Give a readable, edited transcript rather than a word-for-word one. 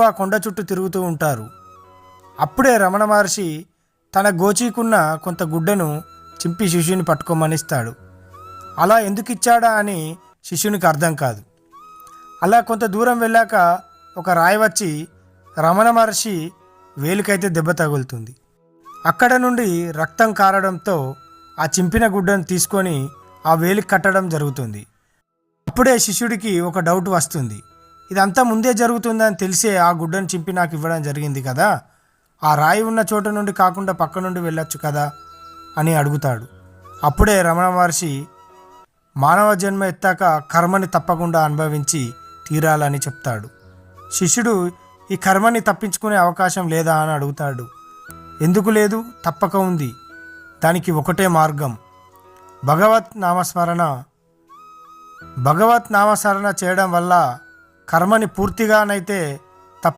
ఆ కొండ చుట్టూ తిరుగుతూ ఉంటారు. అప్పుడే రమణ మహర్షి తన గోచీకున్న కొంత గుడ్డను చింపి శిష్యుని పట్టుకోమనిస్తాడు. అలా ఎందుకు ఇచ్చాడా అని శిష్యునికి అర్థం కాదు. అలా కొంత దూరం వెళ్ళాక ఒక రాయి వచ్చి రమణ మహర్షి వేలికైతే దెబ్బ తగులుతుంది. అక్కడ నుండి రక్తం కారడంతో ఆ చింపిన గుడ్డను తీసుకొని ఆ వేలికి కట్టడం జరుగుతుంది. అప్పుడే శిష్యుడికి ఒక డౌట్ వస్తుంది. ఇదంతా ముందే జరుగుతుందని తెలిసే ఆ గుడ్డను చింపి నాకు ఇవ్వడం జరిగింది కదా, ఆ రాయి ఉన్న చోట నుండి కాకుండా పక్క నుండి వెళ్ళొచ్చు కదా అని అడుగుతాడు. అప్పుడే రమణ మహర్షి మానవ జన్మ ఎత్తాక కర్మని తప్పకుండా అనుభవించి తీరాలని చెప్తాడు. శిష్యుడు ఈ కర్మని తప్పించుకునే అవకాశం లేదా అని అడుగుతాడు. ఎందుకు లేదు, తప్పక ఉంది. దానికి ఒకటే మార్గం, భగవత్ నామస్మరణ చేయడం వల్ల కర్మని పూర్తిగానైతే